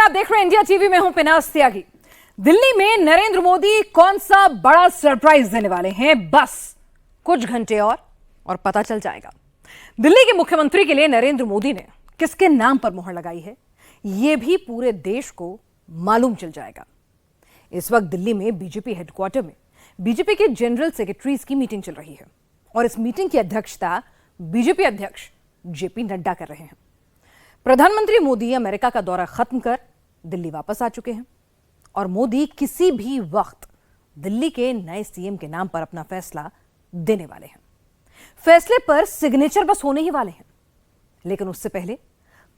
आप देख रहे हैं इंडिया टीवी में हूं पिनास त्यागी। दिल्ली में नरेंद्र मोदी कौन सा बड़ा सरप्राइज देने वाले हैं, बस कुछ घंटे और पता चल जाएगा। दिल्ली के मुख्यमंत्री के लिए नरेंद्र मोदी ने किसके नाम पर मोहर लगाई है, यह भी पूरे देश को मालूम चल जाएगा। इस वक्त दिल्ली में बीजेपी हेडक्वार्टर में बीजेपी के जनरल सेक्रेटरीज की मीटिंग चल रही है और इस मीटिंग की अध्यक्षता बीजेपी अध्यक्ष जेपी नड्डा कर रहे हैं। प्रधानमंत्री मोदी अमेरिका का दौरा खत्म कर दिल्ली वापस आ चुके हैं और मोदी किसी भी वक्त दिल्ली के नए सीएम के नाम पर अपना फैसला देने वाले हैं। फैसले पर सिग्नेचर बस होने ही वाले हैं, लेकिन उससे पहले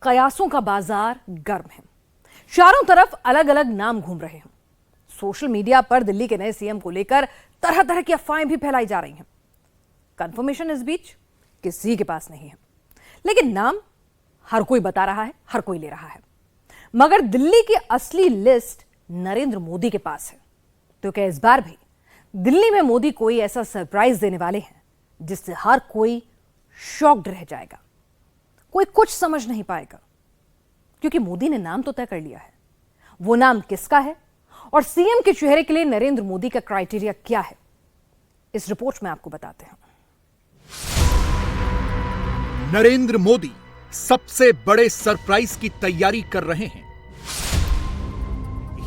कयासों का बाजार गर्म है। चारों तरफ अलग अलग नाम घूम रहे हैं। सोशल मीडिया पर दिल्ली के नए सीएम को लेकर तरह तरह की अफवाहें भी फैलाई जा रही हैं। कंफर्मेशन इस बीच किसी के पास नहीं है, लेकिन नाम हर कोई बता रहा है, हर कोई ले रहा है। मगर दिल्ली की असली लिस्ट नरेंद्र मोदी के पास है। तो क्या इस बार भी दिल्ली में मोदी कोई ऐसा सरप्राइज देने वाले हैं जिससे हर कोई शॉक्ड रह जाएगा? कोई कुछ समझ नहीं पाएगा, क्योंकि मोदी ने नाम तो तय कर लिया है। वो नाम किसका है और सीएम के चेहरे के लिए नरेंद्र मोदी का क्राइटेरिया क्या है, इस रिपोर्ट में आपको बताते हैं। नरेंद्र मोदी सबसे बड़े सरप्राइज की तैयारी कर रहे हैं।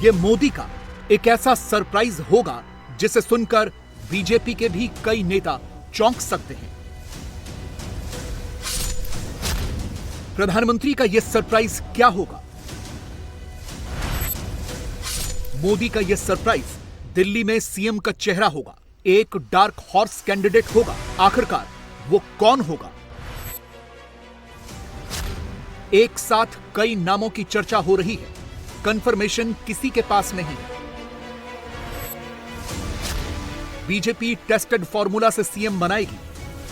यह मोदी का एक ऐसा सरप्राइज होगा जिसे सुनकर बीजेपी के भी कई नेता चौंक सकते हैं। प्रधानमंत्री का यह सरप्राइज क्या होगा? मोदी का यह सरप्राइज दिल्ली में सीएम का चेहरा होगा, एक डार्क हॉर्स कैंडिडेट होगा। आखिरकार वो कौन होगा? एक साथ कई नामों की चर्चा हो रही है, कंफर्मेशन किसी के पास नहीं है। बीजेपी टेस्टेड फॉर्मूला से सीएम बनाएगी,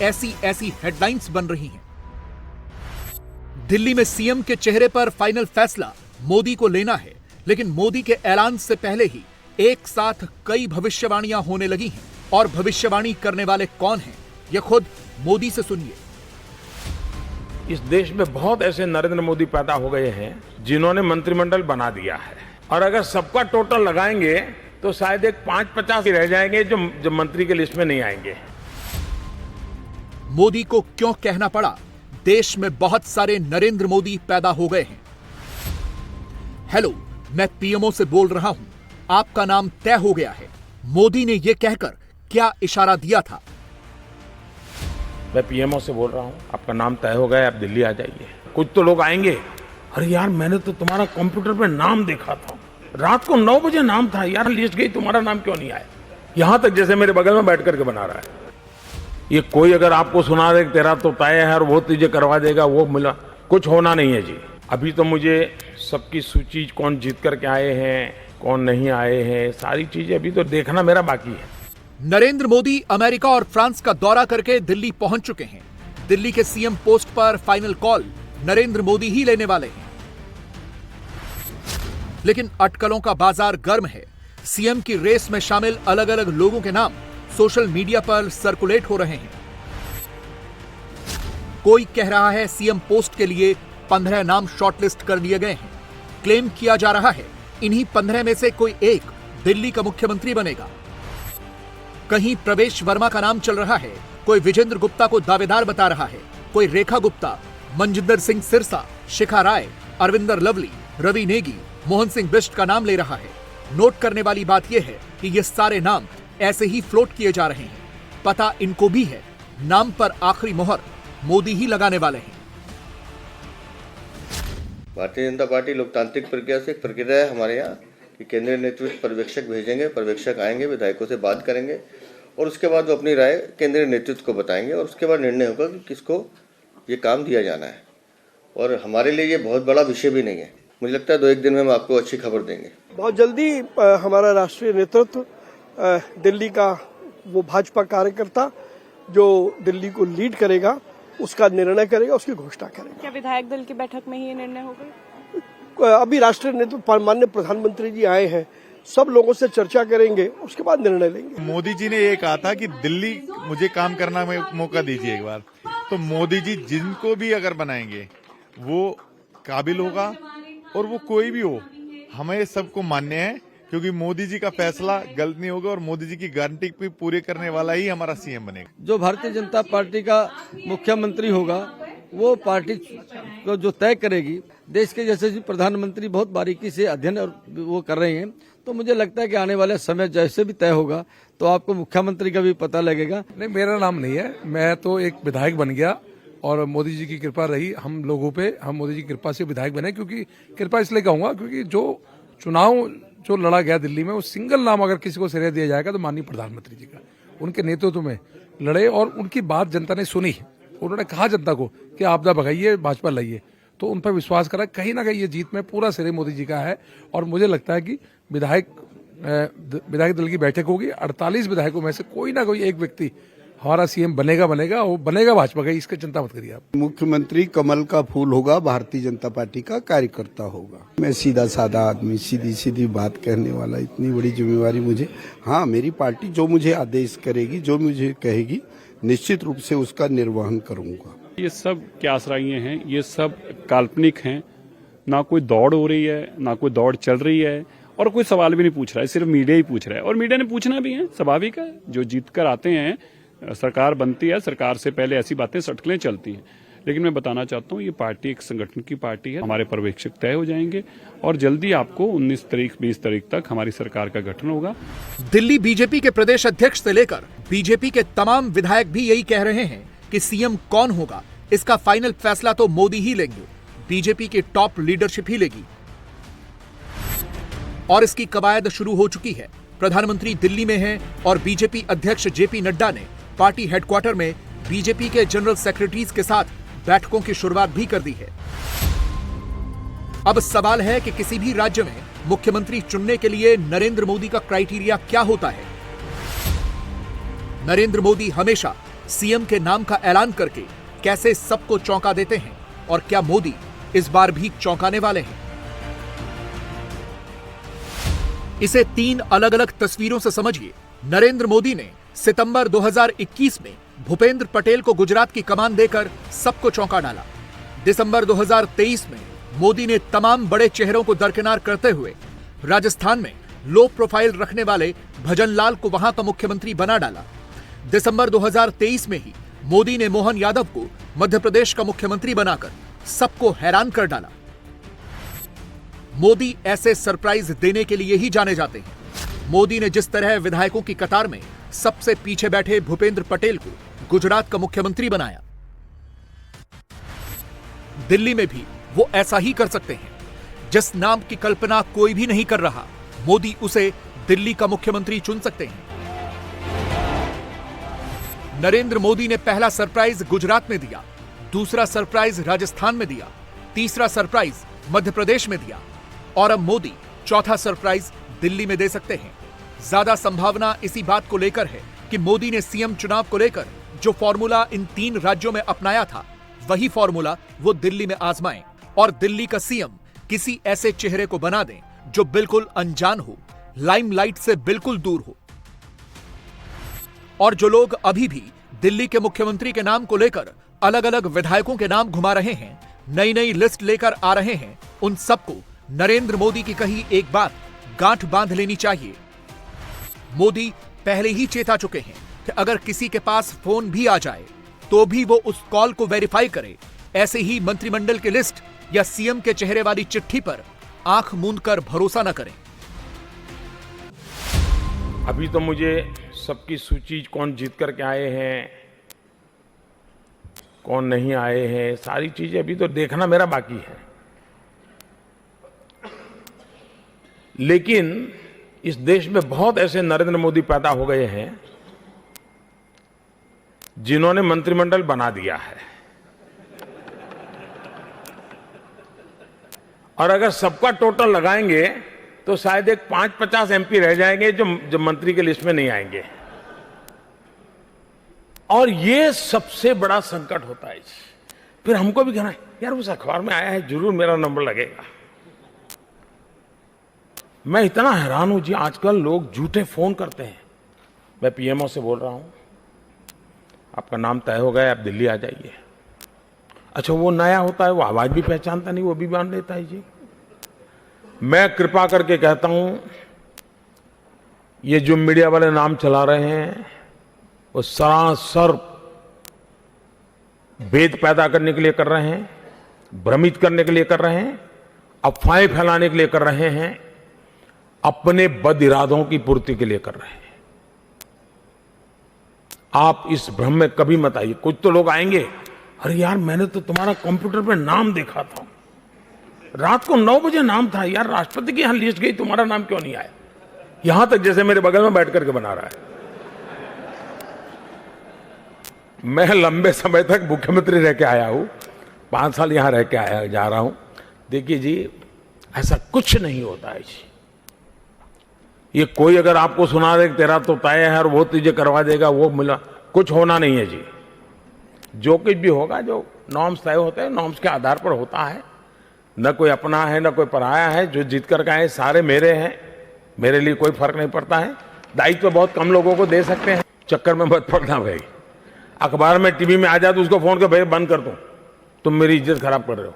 ऐसी हेडलाइंस बन रही हैं। दिल्ली में सीएम के चेहरे पर फाइनल फैसला मोदी को लेना है, लेकिन मोदी के ऐलान से पहले ही एक साथ कई भविष्यवाणियां होने लगी हैं। और भविष्यवाणी करने वाले कौन हैं, यह खुद मोदी से सुनिए। इस देश में बहुत ऐसे नरेंद्र मोदी पैदा हो गए हैं जिन्होंने मंत्रिमंडल बना दिया है, और अगर सबका टोटल लगाएंगे तो शायद एक 5-50 ही रह जाएंगे जो मंत्री के लिस्ट में नहीं आएंगे। मोदी को क्यों कहना पड़ा देश में बहुत सारे नरेंद्र मोदी पैदा हो गए हैं? हेलो, मैं पीएमओ से बोल रहा हूं, आपका नाम तय हो गया है। मोदी ने यह कहकर क्या इशारा दिया था? मैं पीएमओ से बोल रहा हूं, आपका नाम तय हो गया है, आप दिल्ली आ जाइए। कुछ तो लोग आएंगे, अरे यार मैंने तो तुम्हारा कंप्यूटर पे नाम देखा था, रात को 9 बजे नाम था यार, लिस्ट गई, तुम्हारा नाम क्यों नहीं आया? यहां तक जैसे मेरे बगल में बैठ करके बना रहा है। ये कोई अगर आपको सुना दे तेरा तो तय है और वो तुझे करवा देगा, वो मिला, कुछ होना नहीं है जी। अभी तो मुझे सबकी सूची, कौन जीत करके आए हैं, कौन नहीं आए हैं, सारी चीजें अभी तो देखना मेरा बाकी है। नरेंद्र मोदी अमेरिका और फ्रांस का दौरा करके दिल्ली पहुंच चुके हैं। दिल्ली के सीएम पोस्ट पर फाइनल कॉल नरेंद्र मोदी ही लेने वाले हैं। लेकिन अटकलों का बाजार गर्म है। सीएम की रेस में शामिल अलग अलग लोगों के नाम सोशल मीडिया पर सर्कुलेट हो रहे हैं। कोई कह रहा है सीएम पोस्ट के लिए 15 नाम शॉर्टलिस्ट कर लिए गए हैं। क्लेम किया जा रहा है इन्हीं 15 में से कोई एक दिल्ली का मुख्यमंत्री बनेगा। कहीं प्रवेश वर्मा का नाम चल रहा है, कोई विजेंद्र गुप्ता को दावेदार बता रहा है, कोई रेखा गुप्ता, मनजिंदर सिंह सिरसा, शिखा राय, अरविंदर लवली, रवि नेगी, मोहन सिंह बिष्ट का नाम ले रहा है। नोट करने वाली बात यह है कि ये सारे नाम ऐसे ही फ्लोट किए जा रहे हैं। पता इनको भी है, नाम पर आखिरी मोहर मोदी ही लगाने वाले हैं। भारतीय जनता पार्टी लोकतांत्रिक प्रक्रिया से एक प्रक्रिया है हमारे यहाँ कि केंद्रीय नेतृत्व पर्यवेक्षक भेजेंगे, पर्यवेक्षक आएंगे, विधायकों से बात करेंगे और उसके बाद वो अपनी राय केंद्रीय नेतृत्व को बताएंगे और उसके बाद निर्णय होगा कि किसको ये काम दिया जाना है। और हमारे लिए ये बहुत बड़ा विषय भी नहीं है। मुझे लगता है 2-1 दिन में हम आपको अच्छी खबर देंगे। बहुत जल्दी हमारा राष्ट्रीय नेतृत्व, दिल्ली का वो भाजपा कार्यकर्ता जो दिल्ली को लीड करेगा, उसका निर्णय करेगा, उसकी घोषणा करेगा। क्या विधायक दल की बैठक में ही ये निर्णय होगा? अभी राष्ट्रीय नेतृत्व माननीय प्रधानमंत्री जी आए हैं, सब लोगों से चर्चा करेंगे, उसके बाद निर्णय लेंगे। मोदी जी ने ये कहा था कि दिल्ली मुझे काम करना में मौका दीजिए एक बार, तो मोदी जी जिनको भी अगर बनाएंगे वो काबिल होगा और वो कोई भी हो, हमें सबको मान्य है, क्योंकि मोदी जी का फैसला गलत नहीं होगा और मोदी जी की गारंटी भी पूरी करने वाला ही हमारा सीएम बनेगा। जो भारतीय जनता पार्टी का मुख्यमंत्री होगा वो पार्टी को जो तय करेगी, देश के जैसे प्रधानमंत्री बहुत बारीकी से अध्ययन और वो कर रहे हैं, तो मुझे लगता है कि आने वाले समय जैसे भी तय होगा तो आपको मुख्यमंत्री का भी पता लगेगा। नहीं, मेरा नाम नहीं है, मैं तो एक विधायक बन गया और मोदी जी की कृपा रही हम लोगों पे, हम मोदी जी की कृपा से विधायक बने। क्योंकि कृपा इसलिए कहूंगा क्योंकि जो चुनाव जो लड़ा गया दिल्ली में, वो सिंगल नाम अगर किसी को श्रेय दिया जाएगा तो माननीय प्रधानमंत्री जी का, उनके नेतृत्व में लड़े और उनकी बात जनता ने सुनी। उन्होंने कहा जनता को कि आपदा भगाइए, भाजपा लाइए, तो उन पर विश्वास करा। कहीं ना कहीं ये जीत में पूरा श्रेय मोदी जी का है। और मुझे लगता है कि विधायक दल की बैठक होगी, 48 विधायकों में से कोई ना कोई एक व्यक्ति हमारा सीएम बनेगा, वो बनेगा भाजपा का, इसकी चिंता मत करिए आप। मुख्यमंत्री कमल का फूल होगा, भारतीय जनता पार्टी का कार्यकर्ता होगा। मैं सीधा साधा आदमी, सीधी सीधी बात कहने वाला, इतनी बड़ी जिम्मेवारी मुझे, हाँ मेरी पार्टी जो मुझे आदेश करेगी, जो मुझे कहेगी, निश्चित रूप से उसका निर्वहन करूंगा। ये सब क्या आश्रय हैं, ये सब काल्पनिक हैं, ना कोई दौड़ हो रही है, ना कोई दौड़ चल रही है और कोई सवाल भी नहीं पूछ रहा है, सिर्फ मीडिया ही पूछ रहा है। और मीडिया ने पूछना भी है, स्वाभाविक है, जो जीत कर आते हैं, सरकार बनती है, सरकार से पहले ऐसी बातें सटकलें चलती हैं। लेकिन मैं बताना चाहता हूँ ये पार्टी एक संगठन की पार्टी है, हमारे पर्यवेक्षक तय हो जाएंगे और जल्दी आपको 19 तारीख 20 तारीख तक हमारी सरकार का गठन होगा। दिल्ली बीजेपी के प्रदेश अध्यक्ष से लेकर बीजेपी के तमाम विधायक भी यही कह रहे हैं कि सीएम कौन होगा इसका फाइनल फैसला तो मोदी ही लेंगे, बीजेपी की टॉप लीडरशिप ही लेगी। और इसकी कवायद शुरू हो चुकी है। प्रधानमंत्री दिल्ली में हैं और बीजेपी अध्यक्ष जेपी नड्डा ने पार्टी हेडक्वार्टर में बीजेपी के जनरल सेक्रेटरीज के साथ बैठकों की शुरुआत भी कर दी है। अब सवाल है कि किसी भी राज्य में मुख्यमंत्री चुनने के लिए नरेंद्र मोदी का क्राइटेरिया क्या होता है। नरेंद्र मोदी हमेशा सीएम के नाम का ऐलान करके कैसे सबको चौंका देते हैं और क्या मोदी इस बार भी चौंकाने वाले हैं? इसे 3 अलग अलग तस्वीरों से समझिए। नरेंद्र मोदी ने सितंबर 2021 में भूपेंद्र पटेल को गुजरात की कमान देकर सबको चौंका डाला। दिसंबर 2023 में मोदी ने तमाम बड़े चेहरों को दरकिनार करते हुए राजस्थान में लो प्रोफाइल रखने वाले भजन लाल को वहां का मुख्यमंत्री बना डाला। दिसंबर 2023 में ही मोदी ने मोहन यादव को मध्य प्रदेश का मुख्यमंत्री बनाकर सबको हैरान कर डाला। मोदी ऐसे सरप्राइज देने के लिए ही जाने जाते हैं। मोदी ने जिस तरह विधायकों की कतार में सबसे पीछे बैठे भूपेंद्र पटेल को गुजरात का मुख्यमंत्री बनाया, दिल्ली में भी वो ऐसा ही कर सकते हैं। जिस नाम की कल्पना कोई भी नहीं कर रहा, मोदी उसे दिल्ली का मुख्यमंत्री चुन सकते हैं। नरेंद्र मोदी ने पहला सरप्राइज गुजरात में दिया, दूसरा सरप्राइज राजस्थान में दिया, तीसरा सरप्राइज मध्य प्रदेश में दिया और अब मोदी चौथा सरप्राइज दिल्ली में दे सकते हैं। ज्यादा संभावना इसी बात को लेकर है कि मोदी ने सीएम चुनाव को लेकर जो फॉर्मूला इन 3 राज्यों में अपनाया था, वही फॉर्मूला वो दिल्ली में आजमाएं और दिल्ली का सीएम किसी ऐसे चेहरे को बना दें जो बिल्कुल अनजान हो, लाइमलाइट से बिल्कुल दूर हो। और जो लोग अभी भी दिल्ली के मुख्यमंत्री के नाम को लेकर अलग अलग विधायकों के नाम घुमा रहे हैं, नई नई लिस्ट लेकर आ रहे हैं, उन सबको नरेंद्र मोदी की कही एक बात गांठ बांध लेनी चाहिए। मोदी पहले ही चेता चुके हैं कि अगर किसी के पास फोन भी आ जाए तो भी वो उस कॉल को वेरीफाई करे। ऐसे ही मंत्रिमंडल की लिस्ट या सीएम के चेहरे वाली चिट्ठी पर आंख मूंद कर भरोसा न करें। अभी तो मुझे सबकी सूची, कौन जीत करके आए हैं, कौन नहीं आए हैं, सारी चीजें अभी तो देखना मेरा बाकी है। लेकिन इस देश में बहुत ऐसे नरेंद्र मोदी पैदा हो गए हैं जिन्होंने मंत्रिमंडल बना दिया है। और अगर सबका टोटल लगाएंगे तो शायद एक 5-50 एमपी रह जाएंगे जो मंत्री के लिस्ट में नहीं आएंगे। और ये सबसे बड़ा संकट होता है। फिर हमको भी कहना है यार उस अखबार में आया है, जरूर मेरा नंबर लगेगा। मैं इतना हैरान हूं जी, आजकल लोग झूठे फोन करते हैं। मैं पीएमओ से बोल रहा हूं, आपका नाम तय हो गया, आप दिल्ली आ जाइए। अच्छा, वो नया होता है, वो आवाज भी पहचानता नहीं, वो भी मान लेता है जी। मैं कृपा करके कहता हूं, ये जो मीडिया वाले नाम चला रहे हैं वो सरासर भेद पैदा करने के लिए कर रहे हैं, भ्रमित करने के लिए कर रहे हैं, अफवाहें फैलाने के लिए कर रहे हैं, अपने बद इरादों की पूर्ति के लिए कर रहे हैं। आप इस भ्रम में कभी मत आइए। कुछ तो लोग आएंगे, अरे यार मैंने तो तुम्हारा कंप्यूटर पे नाम देखा था, रात को 9 बजे नाम था यार, राष्ट्रपति की यहां लिस्ट गई, तुम्हारा नाम क्यों नहीं आया? यहां तक जैसे मेरे बगल में बैठ करके बना रहा है। मैं लंबे समय तक मुख्यमंत्री रह के आया हूं, 5 साल यहां रह के आया जा रहा हूं। देखिए जी, ऐसा कुछ नहीं होता है जी। ये कोई अगर आपको सुना दे तेरा तो तय है और वो तुझे करवा देगा, वो मिला, कुछ होना नहीं है जी। जो कुछ भी होगा, जो नॉर्म्स तय होते हैं, नॉर्म्स के आधार पर होता है। न कोई अपना है न कोई पराया है, जो जीत कर आए सारे मेरे हैं, मेरे लिए कोई फर्क नहीं पड़ता है। दायित्व तो बहुत कम लोगों को दे सकते हैं, चक्कर में मत पड़ना भाई। अखबार में टीवी में आ जाए तो उसको फोन कर, भाई बंद कर दो, तुम मेरी इज्जत खराब कर रहे हो।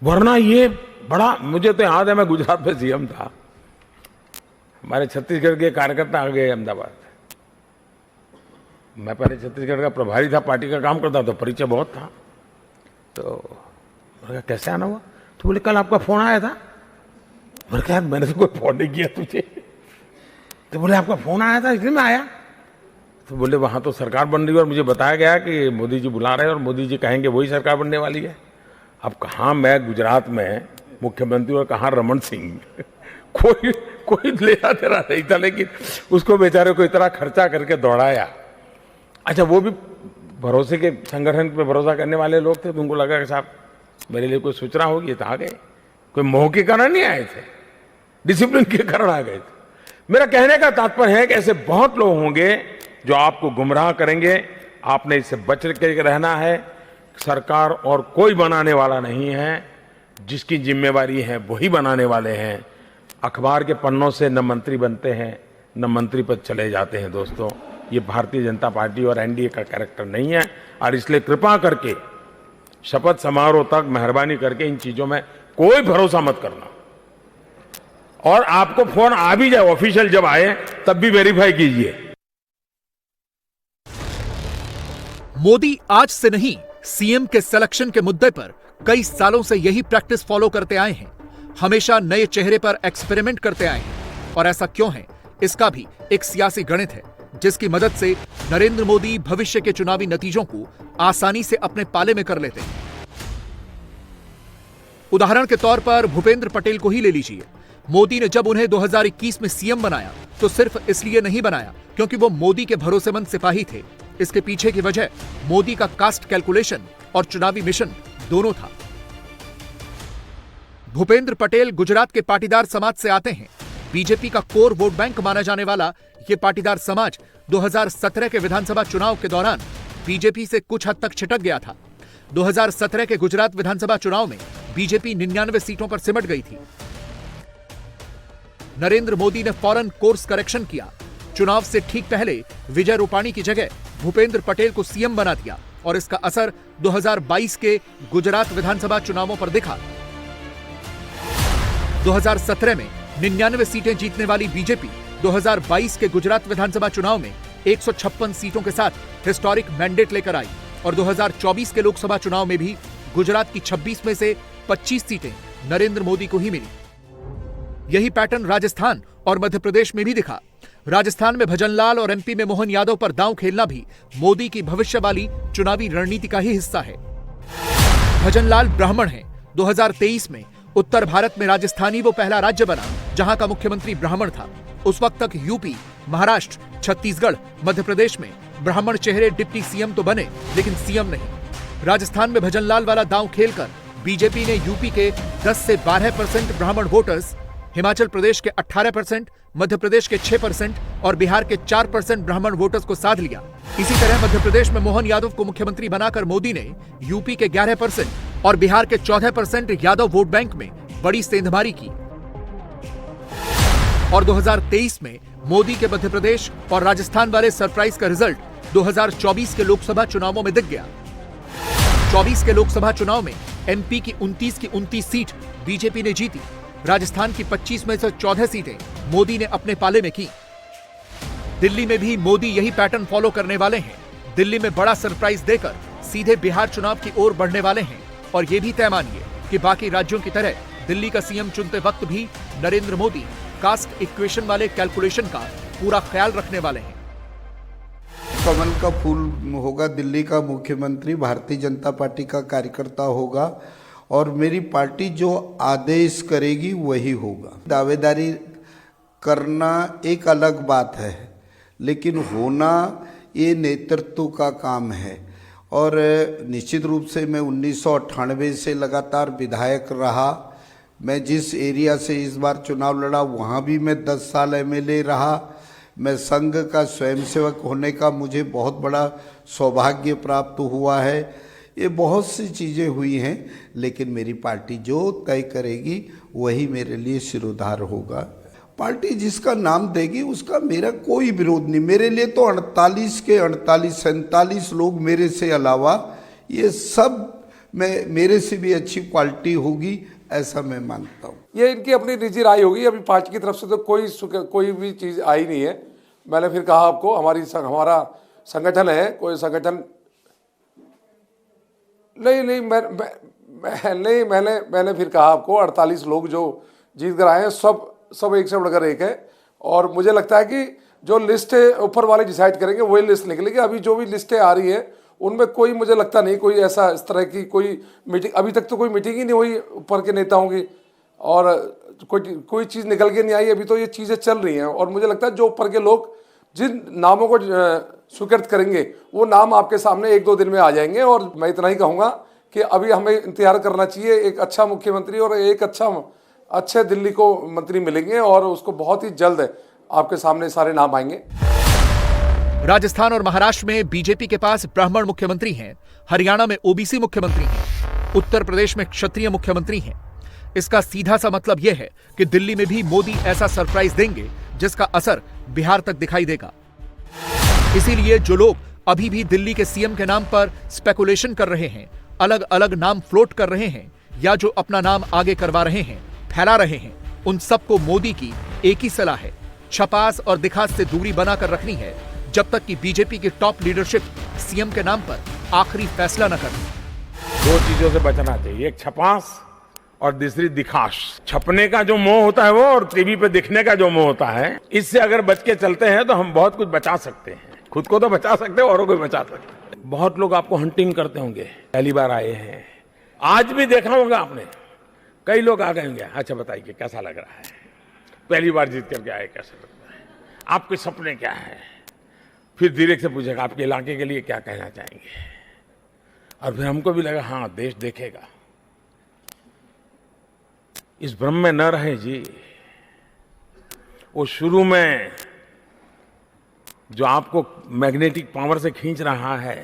वरना ये बड़ा, मुझे तो याद है मैं गुजरात में सीएम था, हमारे छत्तीसगढ़ के कार्यकर्ता आ गए अहमदाबाद। मैं पहले छत्तीसगढ़ का प्रभारी था, पार्टी का काम करता, तो परिचय बहुत था। तो कैसे आना हुआ? तो बोले कल आपका फोन आया था। मैंने कहा मैंने तो कोई फोन नहीं किया तुझे। तो बोले आपका फोन आया था इसलिए मैं आया। तो बोले वहां तो सरकार बन रही है और मुझे बताया गया कि मोदी जी बुला रहे हैं और मोदी जी कहेंगे वही सरकार बनने वाली है। अब कहाँ मैं गुजरात में मुख्यमंत्री और कहाँ रमन सिंह, कोई लेना देना नहीं था, लेकिन उसको बेचारे को इतना खर्चा करके दौड़ाया। अच्छा, वो भी भरोसे के संगठन पे भरोसा करने वाले लोग थे, तो उनको लगा कि साहब मेरे लिए कोई सूचना होगी, तो आ गए। कोई मोह के कारण नहीं आए थे, डिसिप्लिन के कारण आ गए थे। मेरा कहने का तात्पर्य है कि ऐसे बहुत लोग होंगे जो आपको गुमराह करेंगे। आपने इससे बच के रहना है। सरकार और कोई बनाने वाला नहीं है, जिसकी जिम्मेवारी है वही बनाने वाले हैं। अखबार के पन्नों से न मंत्री बनते हैं न मंत्री पद चले जाते हैं। दोस्तों, ये भारतीय जनता पार्टी और एनडीए का कैरेक्टर नहीं है, और इसलिए कृपा करके शपथ समारोह तक मेहरबानी करके इन चीजों में कोई भरोसा मत करना। और आपको फोन आ भी जाए ऑफिशियल जब आए, तब भी वेरीफाई कीजिए। मोदी आज से नहीं, सीएम के सिलेक्शन के मुद्दे पर कई सालों से यही प्रैक्टिस फॉलो करते आए हैं। हमेशा नए चेहरे पर एक्सपेरिमेंट करते आए हैं। और ऐसा क्यों है, इसका भी एक सियासी गणित है, जिसकी मदद से नरेंद्र मोदी भविष्य के चुनावी नतीजों को आसानी से अपने पाले में कर लेते हैं। उदाहरण के तौर पर भूपेंद्र पटेल को ही ले लीजिए। मोदी ने जब उन्हें 2021 में सीएम बनाया तो सिर्फ इसलिए नहीं बनाया क्योंकि वो मोदी के भरोसेमंद सिपाही थे। इसके पीछे की वजह मोदी का कास्ट कैलकुलेशन और चुनावी मिशन दोनों था। भूपेंद्र पटेल गुजरात के पाटीदार समाज से आते हैं। बीजेपी का कोर वोट बैंक माना जाने वाला ये पाटीदार समाज 2017 के विधानसभा चुनाव के दौरान बीजेपी से कुछ हद तक छिटक गया था। 2017 के गुजरात विधानसभा चुनाव में बीजेपी 99 सीटों पर सिमट गई थी। नरेंद्र मोदी ने फौरन कोर्स करेक्शन किया। चुनाव से ठीक पहले विजय रूपाणी की जगह भूपेंद्र पटेल को सीएम बना दिया और इसका असर 2022 के गुजरात विधानसभा चुनावों पर दिखा। 2017 में 99 सीटें जीतने वाली बीजेपी 2022 के गुजरात विधानसभा चुनाव में 156 सीटों के साथ हिस्टोरिक मैंडेट लेकर आई और 2024 के लोकसभा चुनाव में भी गुजरात की 26 में से 25 सीटें नरेंद्र मोदी को ही मिली। यही पैटर्न राजस्थान और मध्य प्रदेश में भी दिखा। राजस्थान में भजनलाल और एमपी में मोहन यादव पर दांव खेलना भी मोदी की भविष्य वाली चुनावी रणनीति का ही हिस्सा है। भजनलाल ब्राह्मण हैं। 2023 में उत्तर भारत में राजस्थान ही वो पहला राज्य बना जहां का मुख्यमंत्री ब्राह्मण था। उस वक्त तक यूपी, महाराष्ट्र, छत्तीसगढ़, मध्य प्रदेश में ब्राह्मण चेहरे डिप्टी सीएम तो बने लेकिन सीएम नहीं। राजस्थान में भजनलाल वाला दांव खेलकर बीजेपी ने यूपी के 10 से 12% ब्राह्मण वोटर्स, हिमाचल प्रदेश के 18%, मध्य प्रदेश के 6% और बिहार के 4% ब्राह्मण वोटर्स को साध लिया। इसी तरह मध्य प्रदेश में मोहन यादव को मुख्यमंत्री बनाकर मोदी ने यूपी के 11% और बिहार के 14% यादव वोट बैंक में बड़ी सेंधमारी की। और 2023 में मोदी के मध्य प्रदेश और राजस्थान वाले सरप्राइज का रिजल्ट 2024 के लोकसभा चुनावों में दिख गया। 24 के लोकसभा चुनाव में एमपी की 29 सीट बीजेपी ने जीती। राजस्थान की 25 में से 14 सीटें मोदी ने अपने पाले में की। दिल्ली में भी मोदी यही पैटर्न फॉलो करने वाले हैं। दिल्ली में बड़ा सरप्राइज देकर सीधे बिहार चुनाव की ओर बढ़ने वाले हैं। और ये भी तय मानिए कि बाकी राज्यों की तरह दिल्ली का सीएम चुनते वक्त भी नरेंद्र मोदी कास्ट इक्वेशन वाले कैलकुलेशन का पूरा ख्याल रखने वाले हैं। कमल का फूल होगा, दिल्ली का मुख्यमंत्री भारतीय जनता पार्टी का कार्यकर्ता होगा और मेरी पार्टी जो आदेश करेगी वही होगा। दावेदारी करना एक अलग बात है, लेकिन होना ये नेतृत्व का काम है। और निश्चित रूप से मैं 1998 से लगातार विधायक रहा। मैं जिस एरिया से इस बार चुनाव लड़ा वहाँ भी मैं 10 साल एमएलए रहा। मैं संघ का स्वयंसेवक होने का मुझे बहुत बड़ा सौभाग्य प्राप्त हुआ है। ये बहुत सी चीज़ें हुई हैं, लेकिन मेरी पार्टी जो तय करेगी वही मेरे लिए सिरोधार होगा। पार्टी जिसका नाम देगी उसका मेरा कोई विरोध नहीं। मेरे लिए तो 48 के 47 लोग मेरे से अलावा ये सब मेरे से भी अच्छी क्वालिटी होगी, ऐसा मैं मानता हूँ। ये इनकी अपनी निजी राय होगी। अभी पार्टी की तरफ से तो कोई भी चीज़ आई नहीं है। मैंने फिर कहा आपको हमारा संगठन है, कोई संगठन नहीं मैंने फिर कहा आपको 48 लोग जो जीत कर आए हैं सब एक से बढ़कर एक है। और मुझे लगता है कि जो लिस्ट ऊपर वाले डिसाइड करेंगे वही लिस्ट निकलेगी। अभी जो भी लिस्टें आ रही है उनमें कोई मुझे लगता नहीं कोई ऐसा इस तरह की कोई मीटिंग, अभी तक तो कोई मीटिंग ही नहीं हुई ऊपर के नेताओं की और कोई चीज़ निकल के नहीं आई। अभी तो ये चीज़ें चल रही हैं और मुझे लगता है जो ऊपर के लोग जिन नामों को स्वीकृत करेंगे वो नाम आपके सामने 1-2 दिन में आ जाएंगे। और मैं इतना ही कहूँगा कि अभी हमें इंतजार करना चाहिए। एक अच्छा मुख्यमंत्री और एक अच्छे दिल्ली को मंत्री मिलेंगे और उसको बहुत ही जल्द आपके सामने सारे नाम आएंगे। राजस्थान और महाराष्ट्र में बीजेपी के पास ब्राह्मण मुख्यमंत्री हैं, हरियाणा में ओबीसी मुख्यमंत्री हैं, उत्तर प्रदेश में क्षत्रिय मुख्यमंत्री हैं। इसका सीधा सा मतलब यह है कि दिल्ली में भी मोदी ऐसा सरप्राइज देंगे जिसका असर बिहार तक दिखाई देगा। इसीलिए जो लोग अभी भी दिल्ली के सीएम के नाम पर स्पेकुलेशन कर रहे हैं, अलग अलग नाम फ्लोट कर रहे हैं या जो अपना नाम आगे करवा रहे हैं, फैला रहे हैं, उन सबको मोदी की एक ही सलाह है, छपास और दिखास से दूरी बनाकर रखनी है जब तक कि बीजेपी की टॉप लीडरशिप सीएम के नाम पर आखिरी फैसला न करे। 2 चीजों से बचना चाहिए, एक छपास और दूसरी दिखास। छपने का जो मोह होता है वो और टीवी पे दिखने का जो मोह होता है, इससे अगर बच के चलते हैं तो हम बहुत कुछ बचा सकते हैं। खुद को तो बचा सकते हैं, औरों को बचा सकते हैं। बहुत लोग आपको हंटिंग करते होंगे, पहली बार आए हैं, आज भी देखा होगा आपने, कई लोग आ गए होंगे, अच्छा बताइए कैसा लग रहा है, पहली बार जीत करके आए, कैसा लगता है, आपके सपने क्या है। फिर धीरे से पूछेगा आपके इलाके के लिए क्या कहना चाहेंगे, और फिर हमको भी लगा हाँ देश देखेगा। इस भ्रम में न रहे जी। वो शुरू में जो आपको मैग्नेटिक पावर से खींच रहा है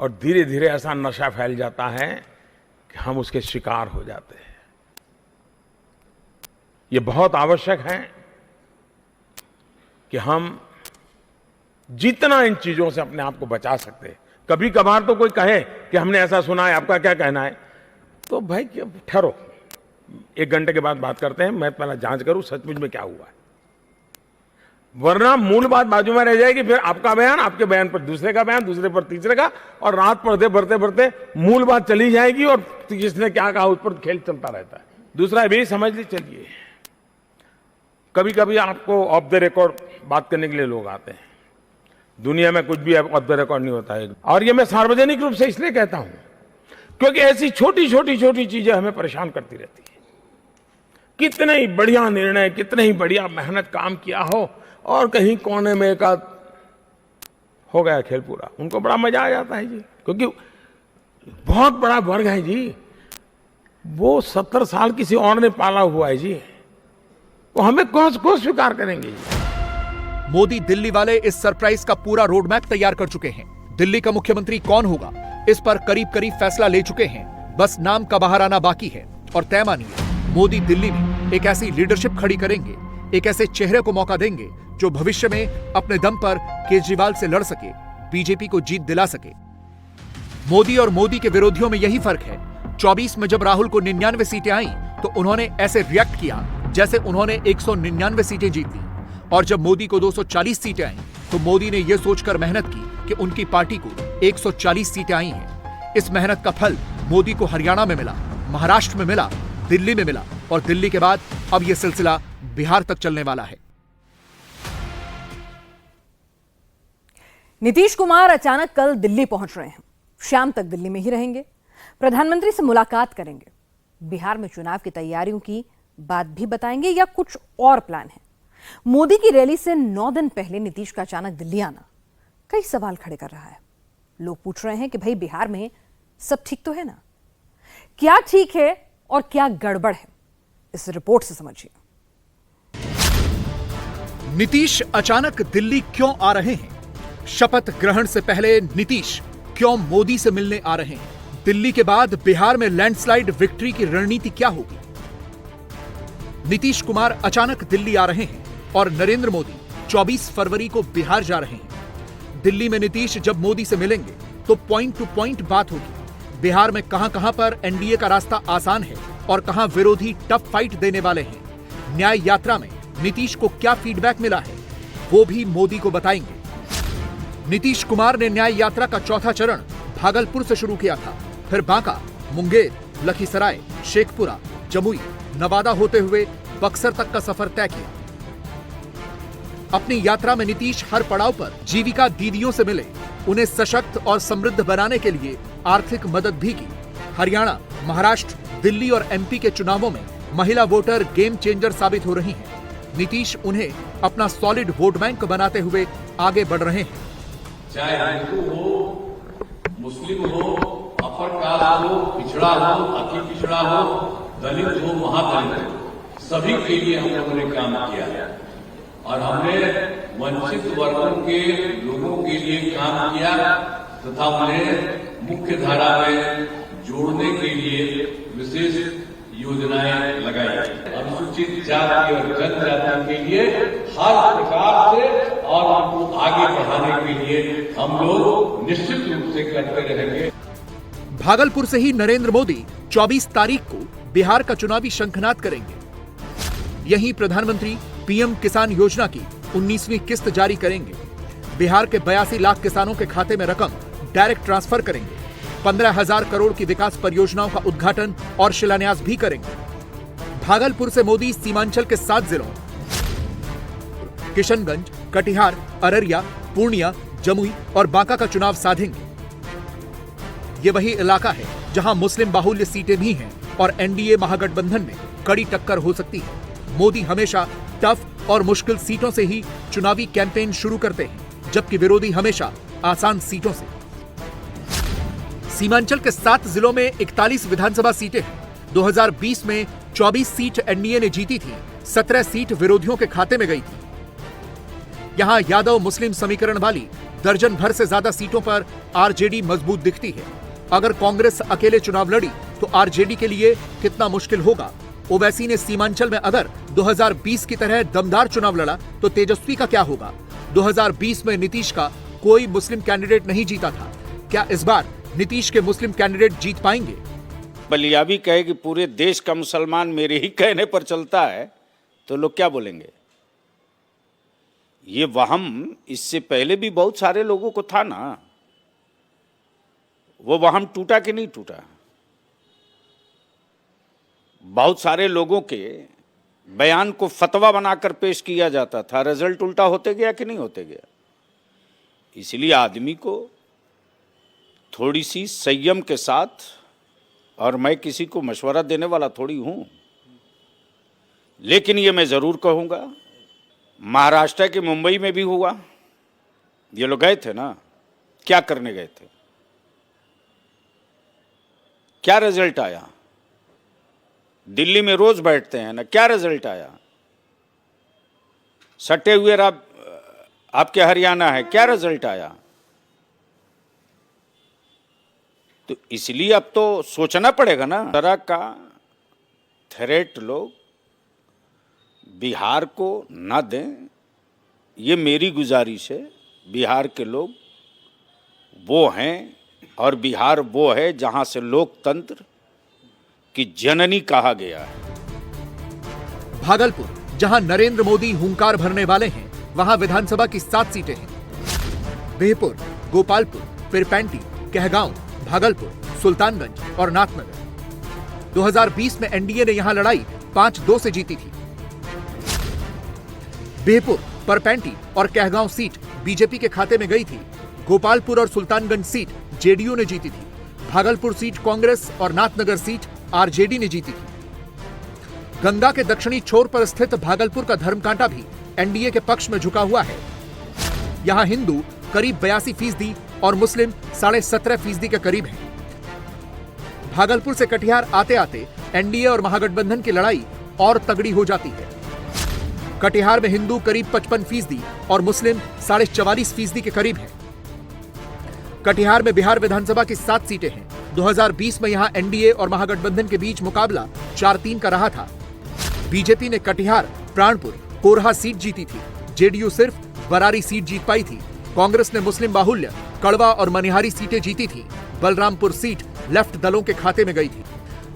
और धीरे धीरे ऐसा नशा फैल जाता है कि हम उसके शिकार हो जाते हैं। ये बहुत आवश्यक है कि हम जितना इन चीजों से अपने आप को बचा सकते हैं। कभी कभार तो कोई कहे कि हमने ऐसा सुना है, आपका क्या कहना है, तो भाई ठहरो, 1 घंटे के बाद बात करते हैं, मैं पहले जांच करूं सचमुच में क्या हुआ है, वरना मूल बात बाजू में रह जाएगी। फिर आपका बयान, आपके बयान पर दूसरे का बयान, दूसरे पर तीसरे का, और रात पढ़ते बढ़ते बढ़ते मूल बात चली जाएगी और किसने क्या कहा उस पर खेल चलता रहता है। दूसरा भी समझ ली, चलिए कभी कभी आपको ऑफ द रिकॉर्ड बात करने के लिए लोग आते हैं। दुनिया में कुछ भी ऑफ द रिकॉर्ड नहीं होता है, और ये मैं सार्वजनिक रूप से इसलिए कहता हूं क्योंकि ऐसी छोटी छोटी चीजें हमें परेशान करती रहती है। कितने ही बढ़िया निर्णय, कितने ही बढ़िया मेहनत काम किया हो और कहीं कोने में एक आध हो गया खेल पूरा, उनको बड़ा मजा आ जाता है जी, क्योंकि बहुत बड़ा वर्ग है जी, वो 70 साल किसी और ने पाला हुआ है जी, वो हमें कौन स्वीकार करेंगे जी। मोदी दिल्ली वाले इस सरप्राइज का पूरा रोड मैप तैयार कर चुके हैं। दिल्ली का मुख्यमंत्री कौन होगा इस पर करीब करीब फैसला ले चुके हैं, बस नाम का बाहर आना बाकी है। और तय मानिए, मोदी दिल्ली में एक ऐसी लीडरशिप खड़ी करेंगे, एक ऐसे चेहरे को मौका देंगे जो भविष्य में अपने दम पर केजरीवाल से लड़ सके, बीजेपी को जीत दिला सके। मोदी और मोदी के विरोधियों में यही फर्क है। 24 में जब राहुल को 99 सीटें आई तो उन्होंने ऐसे रिएक्ट किया जैसे उन्होंने 199 सीटें जीत ली। और जब मोदी को 240 सीटें आई तो मोदी ने यह सोचकर मेहनत की कि उनकी पार्टी को 140 सीटें आई हैं। इस मेहनत का फल मोदी को हरियाणा में मिला, महाराष्ट्र में मिला, दिल्ली में मिला और दिल्ली के बाद अब यह सिलसिला बिहार तक चलने वाला है। नीतीश कुमार अचानक कल दिल्ली पहुंच रहे हैं। शाम तक दिल्ली में ही रहेंगे, प्रधानमंत्री से मुलाकात करेंगे, बिहार में चुनाव की तैयारियों की बात भी बताएंगे या कुछ और प्लान है। मोदी की रैली से 9 दिन पहले नीतीश का अचानक दिल्ली आना कई सवाल खड़े कर रहा है। लोग पूछ रहे हैं कि भाई बिहार में सब ठीक तो है ना? क्या ठीक है और क्या गड़बड़ है, इस रिपोर्ट से समझिए। नीतीश अचानक दिल्ली क्यों आ रहे हैं? शपथ ग्रहण से पहले नीतीश क्यों मोदी से मिलने आ रहे हैं? दिल्ली के बाद बिहार में लैंडस्लाइड विक्ट्री की रणनीति क्या होगी? नीतीश कुमार अचानक दिल्ली आ रहे हैं और नरेंद्र मोदी 24 फरवरी को बिहार जा रहे हैं। दिल्ली में नीतीश जब मोदी से मिलेंगे तो पॉइंट टू पॉइंट बात होगी। बिहार में कहां-कहां पर एनडीए का रास्ता आसान है और कहां विरोधी टफ फाइट देने वाले हैं। न्याय यात्रा में नीतीश को क्या फीडबैक मिला है वो भी मोदी को बताएंगे। नीतीश कुमार ने न्याय यात्रा का चौथा चरण भागलपुर से शुरू किया था, फिर बांका, मुंगेर, लखीसराय, शेखपुरा, जमुई, नवादा होते हुए बक्सर तक का सफर तय किया। अपनी यात्रा में नीतीश हर पड़ाव पर जीविका दीदियों से मिले, उन्हें सशक्त और समृद्ध बनाने के लिए आर्थिक मदद भी की। हरियाणा, महाराष्ट्र, दिल्ली और एमपी के चुनावों में महिला वोटर गेम चेंजर साबित हो रही हैं। नीतीश उन्हें अपना सॉलिड वोट बैंक बनाते हुए आगे बढ़ रहे हैं। चाहे हिंदू हो, मुस्लिम हो, अपर कास्ट हो, पिछड़ा हो, अति पिछड़ा हो, दलित हो, महादलित हो, सभी के लिए हम लोगों ने काम किया और हमने वंचित वर्गों के लोगों के लिए काम किया तथा उन्हें मुख्य धारा में जोड़ने के लिए विशेष योजनाएं लगाई। अनुसूचित जाति और जनजाति के लिए हर प्रकार से और उनको आगे बढ़ाने के लिए हम लोग निश्चित रूप से करते रहेंगे। भागलपुर से ही नरेंद्र मोदी 24 तारीख को बिहार का चुनावी शंखनाद करेंगे। यहीं प्रधानमंत्री पीएम किसान योजना की 19वीं किस्त जारी करेंगे। बिहार के 82 लाख किसानों के खाते में रकम डायरेक्ट ट्रांसफर करेंगे। 15,000 करोड़ की विकास परियोजनाओं का उद्घाटन और शिलान्यास भी करेंगे। भागलपुर से मोदी सीमांचल के 7 जिलों किशनगंज, कटिहार, अररिया, पूर्णिया, जमुई और बांका का चुनाव साधेंगे। ये वही इलाका है जहां मुस्लिम बाहुल्य सीटें भी हैं और एनडीए महागठबंधन में कड़ी टक्कर हो सकती है। मोदी हमेशा टफ और मुश्किल सीटों से ही चुनावी कैंपेन शुरू करते हैं, जबकि विरोधी हमेशा आसान सीटों से। सीमांचल के 7 जिलों में 41 विधानसभा सीटें हैं। 2020 में 24 सीट एनडीए ने जीती थी, 17 सीट विरोधियों के खाते में गई थी। यहां यादव मुस्लिम समीकरण वाली दर्जन भर से ज्यादा सीटों पर आरजेडी मजबूत दिखती है। अगर कांग्रेस अकेले चुनाव लड़ी तो आरजेडी के लिए कितना मुश्किल होगा। ओवैसी ने सीमांचल में अगर 2020 की तरह दमदार चुनाव लड़ा तो तेजस्वी का क्या होगा? 2020 में नीतीश का कोई मुस्लिम कैंडिडेट नहीं जीता था। क्या इस बार नीतीश के मुस्लिम कैंडिडेट जीत पाएंगे? बलियाबी कहे कि पूरे देश का मुसलमान मेरे ही कहने पर चलता है तो लोग क्या बोलेंगे? ये वहम इससे पहले भी बहुत सारे लोगों को था ना। वो वहम टूटा कि नहीं टूटा? बहुत सारे लोगों के बयान को फतवा बनाकर पेश किया जाता था, रिजल्ट उल्टा होते गया कि नहीं होते गया? इसलिए आदमी को थोड़ी सी संयम के साथ, और मैं किसी को मशवरा देने वाला थोड़ी हूं, लेकिन ये मैं जरूर कहूंगा, महाराष्ट्र के मुंबई में भी हुआ। ये लोग गए थे ना, क्या करने गए थे? क्या रिजल्ट आया? दिल्ली में रोज बैठते हैं ना, क्या रिजल्ट आया? सटे हुए आपके हरियाणा है, क्या रिजल्ट आया? तो इसलिए अब तो सोचना पड़ेगा ना। तरह का थ्रेट लोग बिहार को ना दें, ये मेरी गुजारिश है। बिहार के लोग वो हैं और बिहार वो है जहां से लोकतंत्र की जननी कहा गया है। भागलपुर, जहां नरेंद्र मोदी हुंकार भरने वाले हैं, वहां विधानसभा की 7 सीटें हैं। बिहपुर, गोपालपुर, पिरपैंती, कहगांव, भागलपुर, सुल्तानगंज और नाथनगर। 2020 में एनडीए ने यहां लड़ाई 5-2 से जीती थी। बिहपुर, परपैंती और कहगांव सीट बीजेपी के खाते में गई थी। गोपालपुर और सुल्तानगंज सीट जेडीयू ने जीती थी। भागलपुर सीट कांग्रेस और नाथनगर सीट आरजेडी ने जीती थी। गंगा के दक्षिणी छोर पर स्थित भागलपुर का धर्मकांटा भी एनडीए के पक्ष में झुका हुआ है। यहां हिंदू करीब 82% और मुस्लिम 17.5% के करीब हैं। भागलपुर से कटिहार आते आते एनडीए और महागठबंधन की लड़ाई और तगड़ी हो जाती है। कटिहार में हिंदू करीब 55% और मुस्लिम 44.5% के करीब हैं। कटिहार में बिहार विधानसभा की 7 सीटें हैं। 2020 में यहां एनडीए और महागठबंधन के बीच मुकाबला 4-3 का रहा था। बीजेपी ने कटिहार, प्राणपुर, कोरहा सीट जीती थी। जेडीयू सिर्फ बरारी सीट जीत पाई थी। कांग्रेस ने मुस्लिम बाहुल्य, कड़वा और मनिहारी सीटें जीती थी। बलरामपुर सीट लेफ्ट दलों के खाते में गई थी।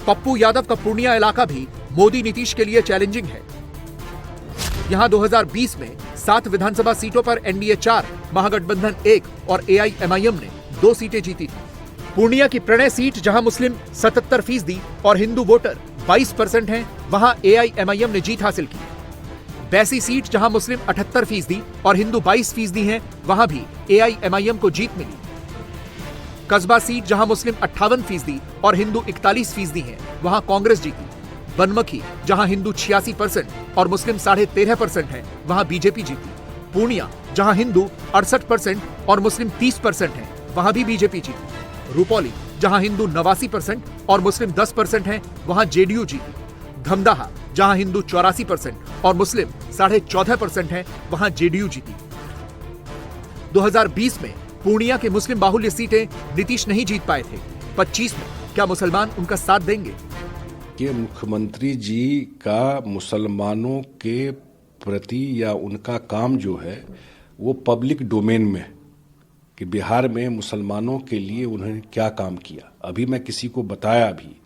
पप्पू यादव का पूर्णिया इलाका भी मोदी नीतीश के लिए चैलेंजिंग है। यहां 2020 में 7 विधानसभा सीटों पर एनडीए 4, महागठबंधन 1 और एआईएमआईएम ने 2 सीटें जीती थी। पूर्णिया की प्रणय सीट, जहां मुस्लिम 77% और हिंदू वोटर 22% हैं, वहां एआईएमआईएम ने जीत हासिल की। बैसी सीट, जहां मुस्लिम 78% और हिंदू 22% हैं, वहां भी एआईएमआईएम को जीत मिली। कस्बा सीट, जहां मुस्लिम 58% और हिंदू 41% हैं, वहां कांग्रेस जीती। बनमखी, जहां हिंदू 86% और मुस्लिम 13.5% हैं, वहां बीजेपी जीती। पूर्णिया, जहां हिंदू 68% और मुस्लिम 30% हैं, वहां भी बीजेपी जीती। रुपौली, जहां हिंदू 89% और मुस्लिम 10% हैं, वहां जेडीयू जीती। धमदाहा, जहां हिंदू 84% और मुस्लिम 14.5% हैं, वहां जेडीयू जीती। 2020 में पूर्णिया की मुस्लिम बाहुल्य सीटें नीतीश नहीं जीत पाए थे। 25 में क्या मुसलमान उनका साथ देंगे? कि मुख्यमंत्री जी का मुसलमानों के प्रति या उनका काम जो है वो पब्लिक डोमेन में, कि बिहार में मुसलमानों के लिए उन्होंने क्या काम किया। अभी मैं किसी को बताया भी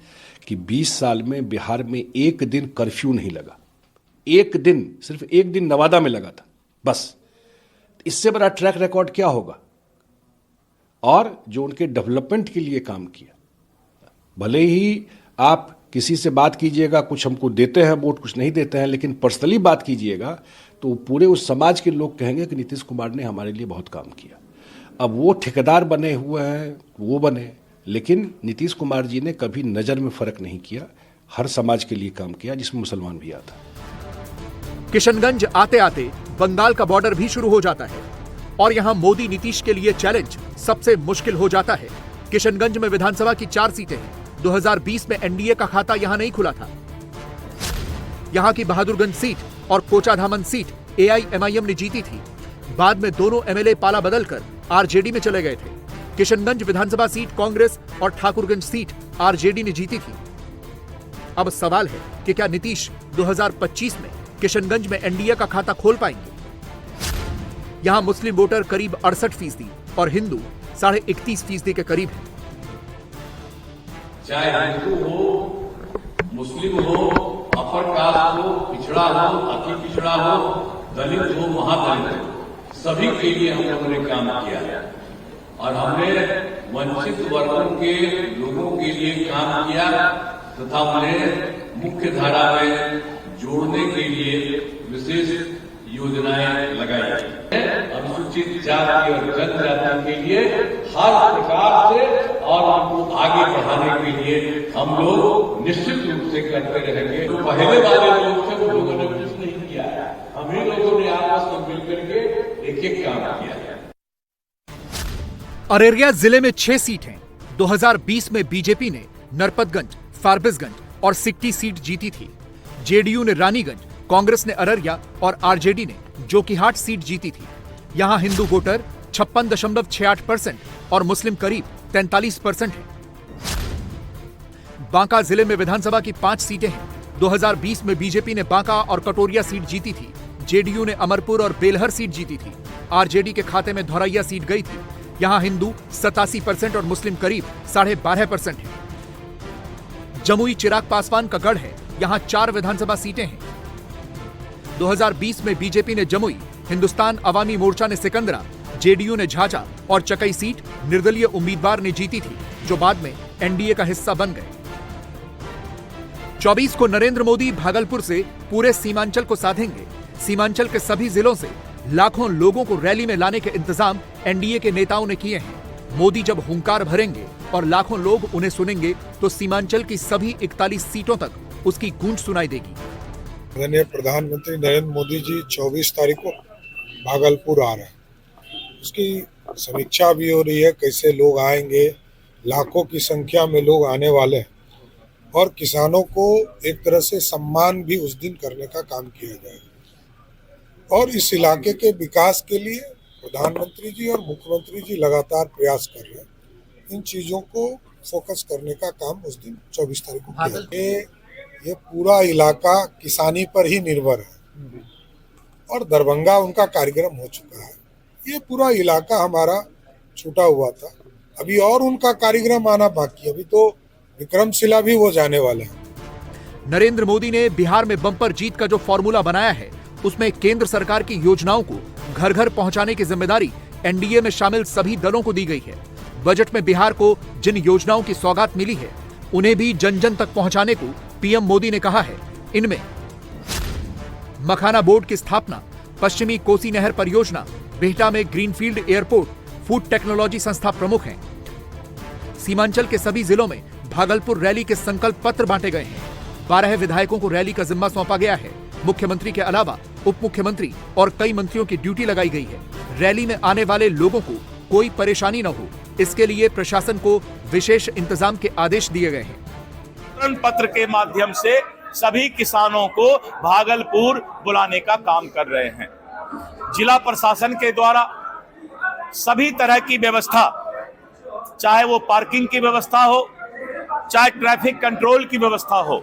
कि 20 साल में बिहार में एक दिन कर्फ्यू नहीं लगा। एक दिन, सिर्फ एक दिन नवादा में लगा था बस। इससे बड़ा ट्रैक रिकॉर्ड क्या होगा? और जो उनके डेवलपमेंट के लिए काम किया, भले ही आप किसी से बात कीजिएगा, कुछ हमको देते हैं वोट, कुछ नहीं देते हैं, लेकिन पर्सनली बात कीजिएगा तो पूरे उस समाज के लोग कहेंगे कि नीतीश कुमार ने हमारे लिए बहुत काम किया। अब वो ठेकेदार बने हुए हैं, वो बने, लेकिन नीतीश कुमार जी ने कभी नजर में फर्क नहीं किया। हर समाज के लिए काम किया, जिसमें मुसलमान भी आता। किशनगंज आते आते बंगाल का बॉर्डर भी शुरू हो जाता है और यहां मोदी नीतीश के लिए चैलेंज सबसे मुश्किल हो जाता है। किशनगंज में विधानसभा की 4 सीटें हैं। 2020 में एनडीए का खाता यहां नहीं खुला था। यहां की बहादुरगंज सीट और कोचाधामन सीट एआईएमआईएम ने जीती थी। बाद में दोनों एमएलए पाला बदलकर आरजेडी में चले गए थे। किशनगंज विधानसभा सीट कांग्रेस और ठाकुरगंज सीट आरजेडी ने जीती थी। अब सवाल है कि क्या नीतीश 2025 में किशनगंज में एनडीए का खाता खोल पाएंगे? यहां मुस्लिम वोटर करीब 68% और हिंदू 31.5% के करीब हैं। चाहे हिंदू हो, मुस्लिम हो, अपर कास्ट हो, पिछड़ा हो, अति पिछड़ा हो, दलित हो, महादलित हो, सभी के लिए हम लोगों ने काम किया और हमने वंचित वर्गों के लोगों के लिए काम किया तथा उन्हें मुख्य धारा में जोड़ने के लिए विशेष योजनाएं लगाई। अनुसूचित जाति और जनजाति के लिए हर प्रकार से और उनको आगे बढ़ाने के लिए हम लोग निश्चित रूप से करते रहेंगे। तो पहले वाले लोग थे, वो लोगों ने कुछ नहीं किया, हम ही लोगों ने आपस में मिलकर के एक काम किया। अररिया जिले में 6 सीट हैं। 2020 में बीजेपी ने नरपतगंज, फारबिसगंज और सिक्टी सीट जीती थी। जेडीयू ने रानीगंज, कांग्रेस ने अररिया और आरजेडी ने जोकीहाट सीट जीती थी। यहां हिंदू वोटर 56.68% और मुस्लिम करीब 43% हैं। बांका जिले में विधानसभा की 5 सीटें हैं। 2020 में बीजेपी ने बांका और कटोरिया सीट जीती थी। जेडीयू ने अमरपुर और बेलहर सीट जीती थी। आरजेडी के खाते में धौरैया सीट गई थी। यहां हिंदू 87% और मुस्लिम करीब 12.5% हैं। जमुई चिराग पासवान का गढ़ है। यहां 4 विधानसभा सीटें हैं। 2020 में बीजेपी ने जमुई, हिंदुस्तान अवामी मोर्चा ने सिकंदरा, जेडीयू ने झाझा और चकई सीट निर्दलीय उम्मीदवार ने जीती थी, जो बाद में एनडीए का हिस्सा बन गए। 24 को नरेंद्र मोदी भागलपुर से पूरे सीमांचल को साधेंगे। सीमांचल के सभी जिलों से लाखों लोगों को रैली में लाने के इंतजाम एनडीए के नेताओं ने किए हैं। मोदी जब हुंकार भरेंगे और लाखों लोग उन्हें सुनेंगे तो सीमांचल की सभी 41 सीटों तक उसकी गूंज सुनाई देगी। माननीय प्रधानमंत्री नरेंद्र मोदी जी 24 तारीख को भागलपुर आ रहे हैं। उसकी समीक्षा भी हो रही है, कैसे लोग आएंगे, लाखों की संख्या में लोग आने वाले हैं और किसानों को एक तरह से सम्मान भी उस दिन करने का काम किया जाएगा। और इस इलाके के विकास के लिए प्रधानमंत्री जी और मुख्यमंत्री जी लगातार प्रयास कर रहे हैं। इन चीजों को फोकस करने का काम उस दिन 24 तारीख को किया। ये पूरा इलाका किसानी पर ही निर्भर है और दरभंगा उनका कार्यक्रम हो चुका है। ये पूरा इलाका हमारा छूटा हुआ था, अभी और उनका कार्यक्रम आना बाकी है। अभी तो विक्रमशिला भी वो जाने वाले हैं। नरेंद्र मोदी ने बिहार में बम्पर जीत का जो फॉर्मूला बनाया है, उसमें केंद्र सरकार की योजनाओं को घर घर पहुंचाने की जिम्मेदारी एनडीए में शामिल सभी दलों को दी गई है। बजट में बिहार को जिन योजनाओं की सौगात मिली है, उन्हें भी जन जन तक पहुंचाने को पीएम मोदी ने कहा है। इनमें मखाना बोर्ड की स्थापना, पश्चिमी कोसी नहर परियोजना, बिहटा में ग्रीनफील्ड एयरपोर्ट, फूड टेक्नोलॉजी संस्था प्रमुख हैं। सीमांचल के सभी जिलों में भागलपुर रैली के संकल्प पत्र बांटे गए हैं। 12 विधायकों को रैली का जिम्मा सौंपा गया है। मुख्यमंत्री के अलावा उप मुख्यमंत्री और कई मंत्रियों की ड्यूटी लगाई गई है। रैली में आने वाले लोगों को कोई परेशानी न हो, इसके लिए प्रशासन को विशेष इंतजाम के आदेश दिए गए हैं। पत्र के माध्यम से सभी किसानों को भागलपुर बुलाने का काम कर रहे हैं। जिला प्रशासन के द्वारा सभी तरह की व्यवस्था, चाहे वो पार्किंग की व्यवस्था हो, चाहे ट्रैफिक कंट्रोल की व्यवस्था हो,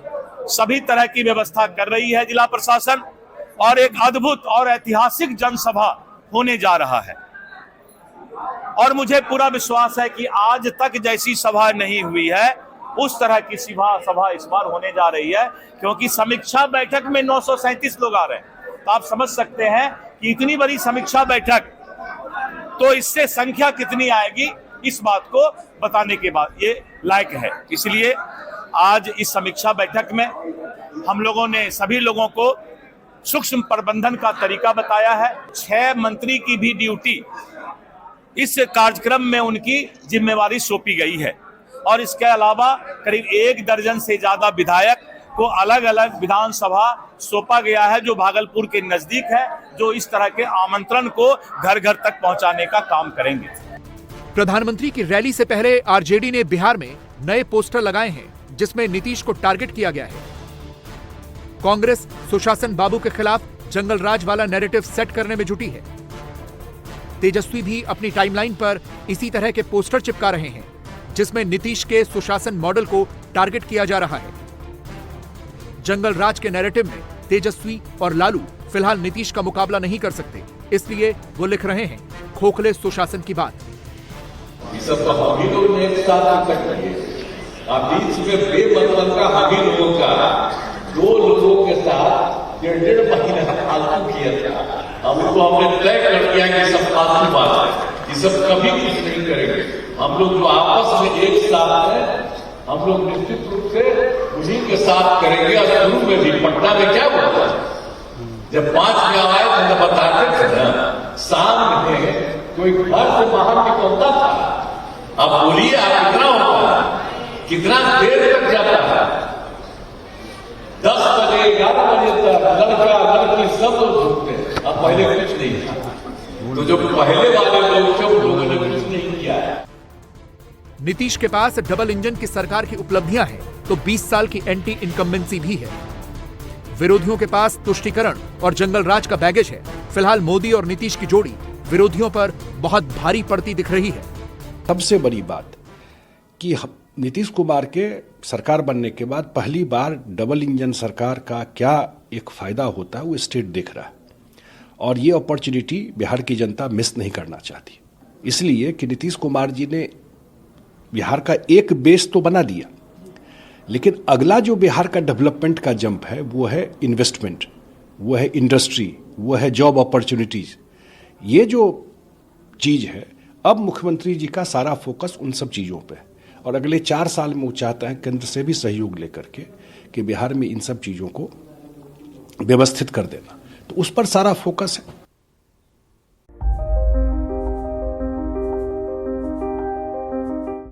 सभी तरह की व्यवस्था कर रही है जिला प्रशासन। और एक अद्भुत और ऐतिहासिक जनसभा होने जा रहा है और मुझे पूरा विश्वास है कि आज तक जैसी सभा नहीं हुई है, उस तरह की सभा इस बार होने जा रही है, क्योंकि समीक्षा बैठक में 937 लोग आ रहे हैं। तो आप समझ सकते हैं कि इतनी बड़ी समीक्षा बैठक, तो इससे संख्या कितनी आएगी, इस बात को बताने के बाद ये लायक है। इसलिए आज इस समीक्षा बैठक में हम लोगों ने सभी लोगों को सूक्ष्म प्रबंधन का तरीका बताया है। 6 मंत्री की भी ड्यूटी इस कार्यक्रम में उनकी जिम्मेवारी सौंपी गई है और इसके अलावा करीब 1 दर्जन से ज्यादा विधायक को अलग अलग विधानसभा सौंपा गया है, जो भागलपुर के नजदीक है, जो इस तरह के आमंत्रण को घर घर तक पहुंचाने का काम करेंगे। प्रधानमंत्री की रैली से पहले आरजेडी ने बिहार में नए पोस्टर लगाए हैं, जिसमें नीतीश को टारगेट किया गया है। कांग्रेस सुशासन बाबू के खिलाफ जंगल राज वाला नैरेटिव सेट करने में जुटी है। तेजस्वी भी अपनी टाइमलाइन पर इसी तरह के पोस्टर चिपका रहे हैं, जिसमें नीतीश के सुशासन मॉडल को टारगेट किया जा रहा है। जंगल राज के नैरेटिव में तेजस्वी और लालू फिलहाल नीतीश का मुकाबला नहीं कर सकते, इसलिए वो लिख रहे हैं खोखले सुशासन की बात। हम ही लोग ने एक साथ बीच में बेमतलब का हम ही लोगों का 2 लोगों के साथ 1.5 महीना फालतू किया था। अब उनको हमने तय कर दिया कि सब फालतू बात है, ये सब कभी कुछ नहीं करेंगे। हम लोग जो आपस में एक साथ हैं, हम लोग निश्चित रूप से उन्हीं के साथ करेंगे। और शुरू में भी पटना में क्या होता है, जब 5 गांव आए तो बताते थे ना, शाम में कोई घर से बाहर निकलता था। अब बोलिए आप कितना होता है, कितना देर तक जाता है, 10 बजे 11 बजे तक लड़का लड़की सब लोग झुकते हैं। अब पहले कुछ नहीं था, तो जो पहले वाले लोग थे उन लोगों ने कुछ नहीं किया है। नीतीश के पास डबल इंजन की सरकार की उपलब्धियां हैं, तो 20 साल की एंटी इनकम्बेंसी भी है। विरोधियों के पास तुष्टीकरण और जंगल राज का बैगेज है। फिलहाल मोदी और नीतीश की जोड़ी विरोधियों पर बहुत भारी पड़ती दिख रही है। सबसे बड़ी बात कि नीतीश कुमार के सरकार बनने के बाद पहली बार डबल इंजन सरकार का क्या एक फायदा होता है वो स्टेट देख रहा है, और ये अपॉर्चुनिटी बिहार की जनता मिस नहीं करना चाहती। इसलिए कि नीतीश कुमार जी ने बिहार का एक बेस तो बना दिया, लेकिन अगला जो बिहार का डेवलपमेंट का जंप है वो है इन्वेस्टमेंट। वो है इंडस्ट्री, वो है जॉब अपॉर्चुनिटीज। ये जो चीज है, अब मुख्यमंत्री जी का सारा फोकस उन सब चीजों पे है और अगले 4 साल में वो चाहता है केंद्र से भी सहयोग लेकर के कि बिहार में इन सब चीजों को व्यवस्थित कर देना, तो उस पर सारा फोकस है।